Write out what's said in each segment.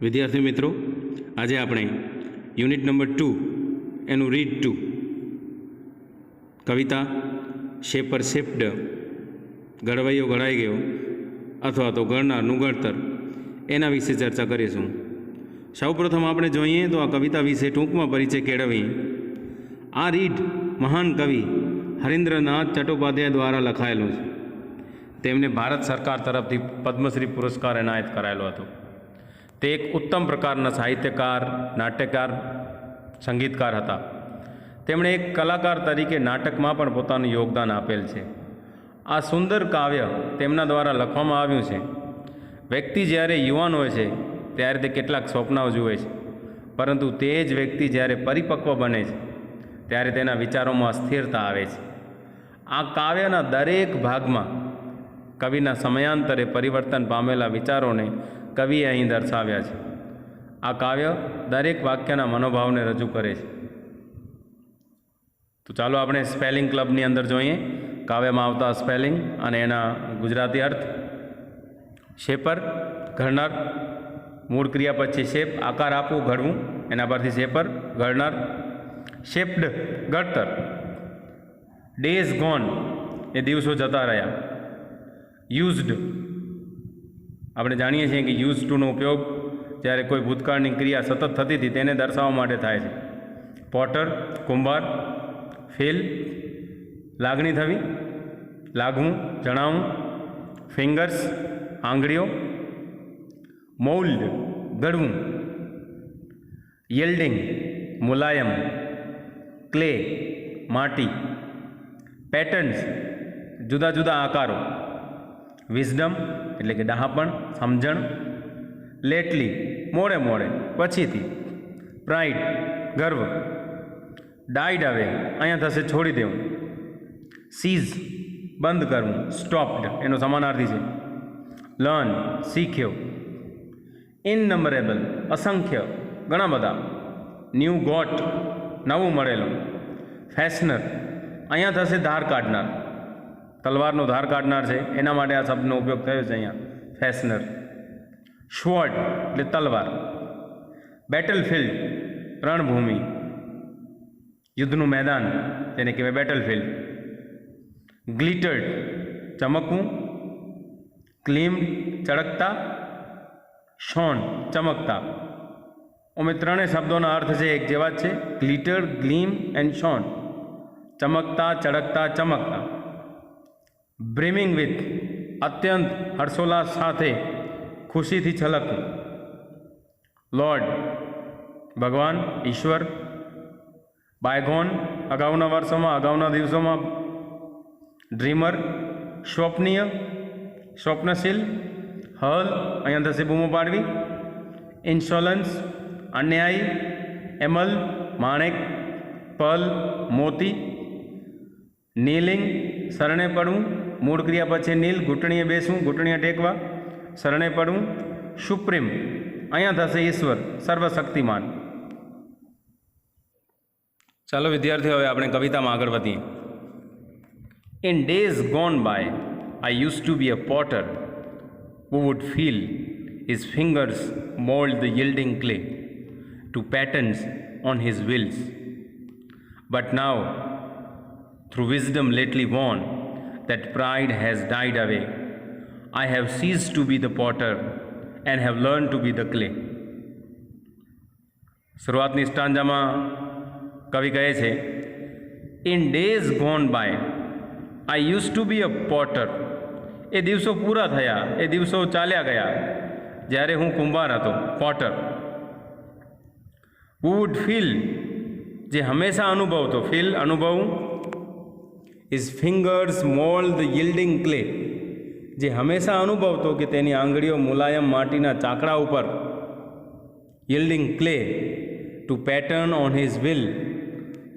વિદ્યાર્થી મિત્રો, આજે આપણે યુનિટ નંબર 2 એનું રીડ 2 કવિતા શેપર શેપ્ડ, ઘડવૈયો ઘડાઈ ગયો અથવા તો ઘડનારનું ઘડતર એના વિશે ચર્ચા કરીશું. સૌપ્રથમ આપણે જોઈએ તો આ કવિતા વિશે ટૂંકમાં પરિચય કેળવીએ. આ રીડ મહાન કવિ હરીન્દ્રનાથ ચટ્ટોપાધ્યાય દ્વારા લખાયેલું છે. તેમને ભારત સરકાર તરફથી પદ્મશ્રી પુરસ્કાર એનાયત કરાયેલો હતો. તે એક ઉત્તમ પ્રકારના સાહિત્યકાર, નાટ્યકાર, સંગીતકાર હતા. તેમણે એક કલાકાર તરીકે નાટકમાં પણ પોતાનું યોગદાન આપેલ છે. આ સુંદર કાવ્ય તેમના દ્વારા લખવામાં આવ્યું છે. વ્યક્તિ જ્યારે યુવાન હોય છે ત્યારે તે કેટલાક સ્વપ્નાઓ જુએ છે, પરંતુ તે જ વ્યક્તિ જ્યારે પરિપક્વ બને છે ત્યારે તેના વિચારોમાં અસ્થિરતા આવે છે. આ કાવ્યના દરેક ભાગમાં કવિના સમયાંતરે પરિવર્તન પામેલા વિચારોને કવિએ અહીં દર્શાવ્યા છે. આ કાવ્ય દરેક વાક્યના મનોભાવને રજૂ કરે છે. તો ચાલો આપણે સ્પેલિંગ ક્લબની અંદર જોઈએ કાવ્યમાં આવતા સ્પેલિંગ અને એના ગુજરાતી અર્થ. શેપર, ઘડનાર, મૂળ ક્રિયા પછી શેપ, આકાર આપવું, ઘડવું, એના પરથી શેપર, ઘડનાર. શેપ્ડ, ઘડતર. ડેઝ ગોન, એ દિવસો જતા રહ્યા. યુઝડ, આપણે જાણીએ છીએ કે યુઝ ટુનો ઉપયોગ જ્યારે કોઈ ભૂતકાળની ક્રિયા સતત થતી હતી તેને દર્શાવવા માટે થાય છે. પોટર, કુંભાર. ફીલ, લાગણી થવી, લાગવું, જણાવવું. ફિંગર્સ, આંગળીઓ. મોલ્ડ, ઘડવું. યીલ્ડિંગ, મુલાયમ. ક્લે, માટી. પેટર્ન્સ, જુદા જુદા આકારો. વિઝડમ એટલે કે ડહાપણ, સમજણ. લેટલી, મોડે મોડે, પછીથી. પ્રાઇડ, ગર્વ. ડાઇડ અવે, અહીંયા થશે છોડી દેવું. સીઝ, બંધ કરવું. સ્ટોપ્ડ એનો સમાનાર્થી છે. લર્ન, શીખ્યો. ઇનનંબરેબલ, અસંખ્ય, ઘણા બધા. ન્યૂ ગોટ, નવું મળેલું. ફેશનર, અહીંયા થશે ધાર કાઢનાર. તલવારનો ધાર કાઢનાર છે એના માટે આ શબ્દનો ઉપયોગ થયો છે અહીંયા. ફેશનર. શ્વોર્ડ એટલે તલવાર. બેટલફિલ્ડ, રણભૂમિ, યુદ્ધનું મેદાન તેને કહેવાય બેટલફિલ્ડ. ગ્લિટર્ડ, ચમકવું. ગ્લીમ, ચળકતા. શોન, ચમકતા. અમે ત્રણેય શબ્દોના અર્થ છે એક જેવા જ છે. Glitter, gleam and shone. ચમકતા, ચળકતા, ચમકતા. બ્રિમિંગ વિથ, અત્યંત હર્ષોલ્લાસ સાથે, ખુશીથી છલકવું. લોર્ડ, ભગવાન, ઈશ્વર. બાયગોન, અગાઉના વર્ષોમાં, અગાઉના દિવસોમાં. ડ્રીમર, સ્વપ્નીય, સ્વપ્નશીલ. હલ, અહીંયા થશે બૂમો પાડવી. ઇન્સ્યોલન્સ, અન્યાયી. એમલ, માણેક. પલ, મોતી. નીલિંગ, શરણે પડવું. મૂળ ક્રિયા પછી નીલ, ઘૂંટણીએ બેસવું, ઘૂંટણીએ ટેકવા. શરણે પડવું. સુપ્રીમ, અહીંયા થશે ઈશ્વર, સર્વશક્તિમાન. ચાલો વિદ્યાર્થીઓ, હવે આપણે કવિતામાં આગળ વધીએ. In days gone by I use to be a potter who would feel his fingers mold the yielding clay to patterns on his wheels. But now, through wisdom lately won, that pride has died away. I have ceased to be the potter and have learned to be the clay. શરૂઆતની સ્ટાન્જામાં કવિ કહે છે, in days gone by I use to be a potter. એ દિવસો પૂરા થયા, એ દિવસો ચાલ્યા ગયા જ્યારે હું કુંભાર હતો, પોટર. હુ વુડ ફીલ, જે હંમેશા અનુભવતો. ફીલ, અનુભવવું. His fingers mould the yielding clay, જે હંમેશા અનુભવતો કે તેની આંગળીઓ મુલાયમ માટીના ચાકડા ઉપર. Yielding clay to pattern on his wheel,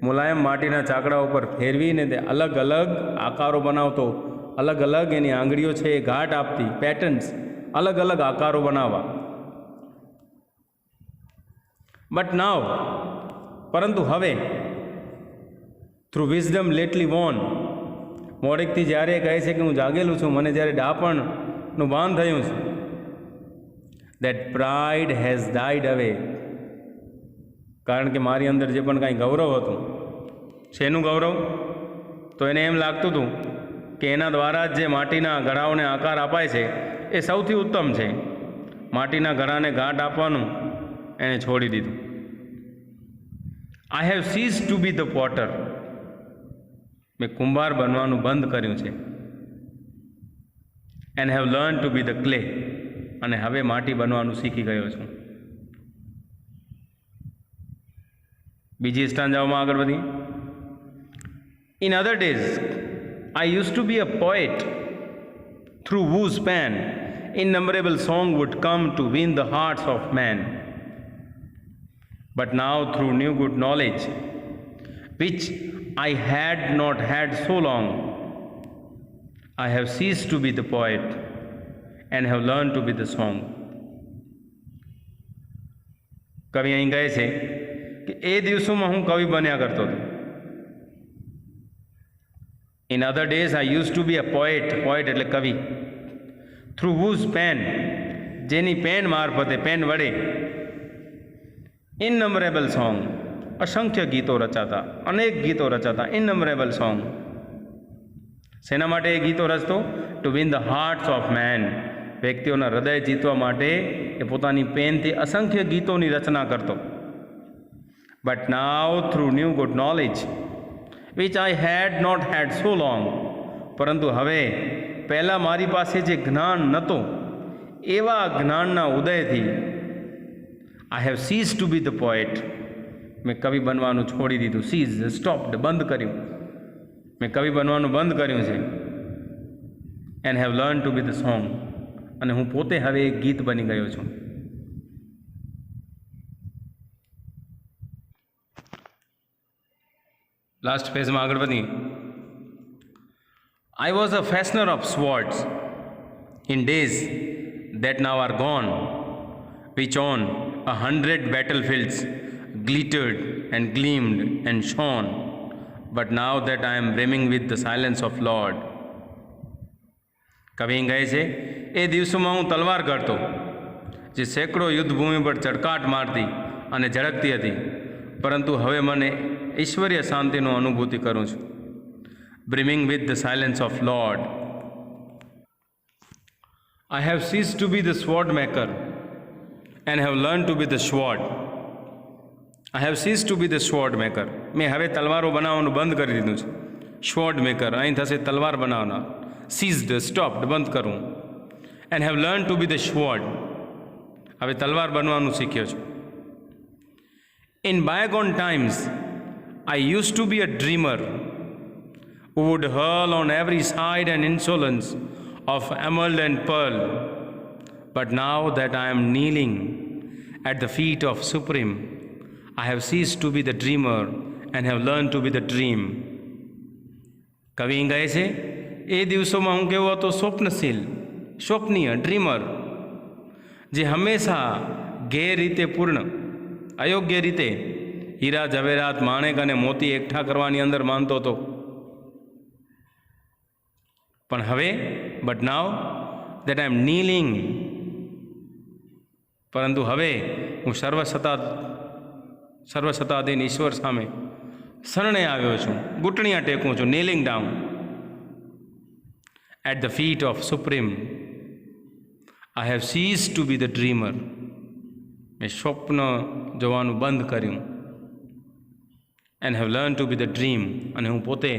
મુલાયમ માટીના ચાકડા ઉપર ફેરવીને તે અલગ અલગ આકારો બનાવતો. અલગ અલગ એની આંગળીઓ છે એ ઘાટ આપતી. પેટર્ન્સ, અલગ અલગ આકારો બનાવવા. બટ નાવ, પરંતુ હવે. થ્રુ વિઝડમ લેટલી વોન, મોડેકથી જ્યારે કહે છે કે હું જાગેલું છું, મને જ્યારે ડાપણનું ભાન થયું છે. દેટ પ્રાઇડ હેઝ ડાઇડ અવે. કારણ કે મારી અંદર જે પણ કાંઈ ગૌરવ હતું, શેનું ગૌરવ? તો એને એમ લાગતું હતું કે એના દ્વારા જ જે માટીના ઘડાઓને આકાર અપાય છે એ સૌથી ઉત્તમ છે. માટીના ઘડાને ગાંઠ આપવાનું એણે છોડી દીધું. I have cease to be the potter. મેં કુંભાર બનવાનું બંધ કર્યું છે. And have learn to be the clay. અને હવે માટી બનવાનું શીખી ગયો છું. બીજી સ્ટાન્જાઓમાં આગળ વધી. In other days I used to be a poet through whose pen innumerable song would come to win the hearts of men. But now through new good knowledge, which I had not had so long, I have ceased to be the poet and have learned to be the song. કવિ અહીં કહે છે કે એ દિવસોમાં હું કવિ બન્યા કરતો હતો. In other days, I used to be a poet. Poet એટલે કવિ. Through whose pen, જેની પેન મારફતે, પેન વડે, innumerable song, અસંખ્ય ગીતો રચાતા, અનેક ગીતો રચાતા, innumerable song. શેના માટે એ ગીતો રચતો? To win the hearts of man. વ્યક્તિઓના હૃદય જીતવા માટે એ પોતાની પેનથી અસંખ્ય ગીતોની રચના કરતો. But now through new good knowledge, which I had not had so long, પરંતુ હવે પહેલાં મારી પાસે જે જ્ઞાન નહોતું એવા જ્ઞાનના ઉદયથી I have ceased to be the poet. મેં કવિ બનવાનું છોડી દીધું. સીઝ, સ્ટોપ્ડ, બંધ કર્યું. મેં કવિ બનવાનું બંધ કર્યું છે. And have learn to be the song. અને હું પોતે હવે એક ગીત બની ગયો છું. લાસ્ટ પેજમાં આગળ વધી. I was a fashioner of swords in days that now are gone, which on 100 battlefields glittered and gleamed and shone, but now that I am brimming with the silence of Lord. કવિ કહે છે એ દિવસોમાં હું તલવાર કરતો જે સેંકડો યુદ્ધભૂમિ પર ચડકાટ મારતી અને ઝળકતી હતી, પરંતુ હવે મને ઈશ્વરીય શાંતિનો અનુભૂતિ કરું છું. brimming with the silence of Lord. I have ceased to be the sword maker and have learned to be the sword. I have ceased to be the sword maker. મેં હવે તલવારો બનાવવાનું બંધ કરી દીધું છે. sword maker અહીં થશે તલવાર બનાવનાર. seized, stopped, બંધ કરવું. and have learned to be the sword. હવે તલવાર બનવાનું શીખ્યો છું. In bygone times, I used to be a dreamer who would hurl on every side an insolence of emerald and pearl. But now that I am kneeling at the feet of Supreme, I have ceased to be the dreamer and have learned to be the dream. કવિ કહે છે એ દિવસોમાં હું કેવો હતો? સ્વપ્નશીલ, સ્વપ્નીય, dreamer, જે હંમેશા ગેરરીતે પૂર્ણ, અયોગ્ય રીતે હીરા ઝવેરાત માણેક અને મોતી એકઠા કરવાની અંદર માનતો હતો. પણ હવે બટ નાવ દેટ આઈ એમ નીલિંગ, પરંતુ હવે હું સર્વસત્તાધીન ઈશ્વર સામે શરણે આવ્યો છું, ઘૂંટણિયા ટેકું છું, kneeling down at the feet of supreme. I have cease to be the dreamer. મેં સ્વપ્ન જોવાનું બંધ કર્યું. And have learn to be the dream. અને હું પોતે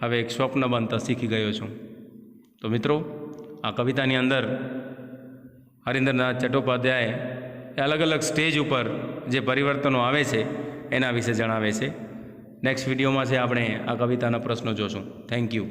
હવે એક સ્વપ્ન બનતા શીખી ગયો છું. તો મિત્રો, આ કવિતાની અંદર હરીન્દ્રનાથ ચટ્ટોપાધ્યાય એ અલગ અલગ સ્ટેજ ઉપર જે પરિવર્તનો આવે છે એના વિશે જણાવે છે. નેક્સ્ટ વિડીયોમાં છે આપણે આ કવિતાના પ્રશ્નો જોશું. Thank you.